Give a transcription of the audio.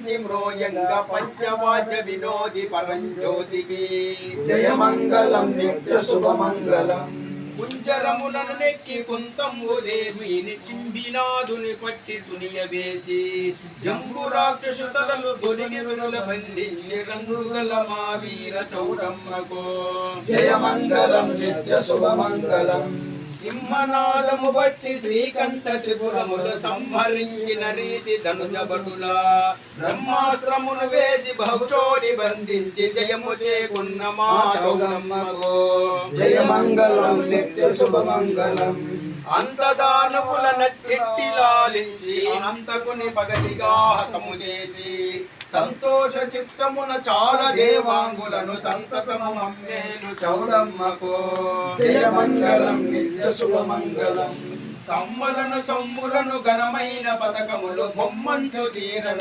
పలికించి మ్రోయంగ పంచవాద్య వినోది పరంజ్యోతికి జయమంగళం నిత్య శుభమంగళం కుంజరములను నెక్కి కుంతము దేవిని చింబినాదుని పట్టి తునియ వేసి జంబు రాక్షసు తలలు దొలిగి వినుల బంధించి రంగుగల మా వీర చౌడమ్మకు జయమంగళం నిత్య శుభమంగళం సింహనాదము బట్టి శ్రీకంఠ త్రిపురముల సంహరించిన రీతి ధనుజభటుల బ్రహ్మాస్త్రమును వేసి బహుచోడి బంధించి జయము చేకున్న మా చౌడమ్మకు జయమంగళం నిత్య శుభమంగళం అంతదానవుల నట్టిట్టి లాలించి అంతకుని పగతిగా హతము చేసి సంతోష చిత్తమున చాలా దేవాంగులను సంతతము మమ్మేలు చౌడమ్మకు జయమంగళం నిత్య శుభమంగళం కమ్మలను సొమ్ములను ఘనమైన పథకములు బొమ్మంచు తీరను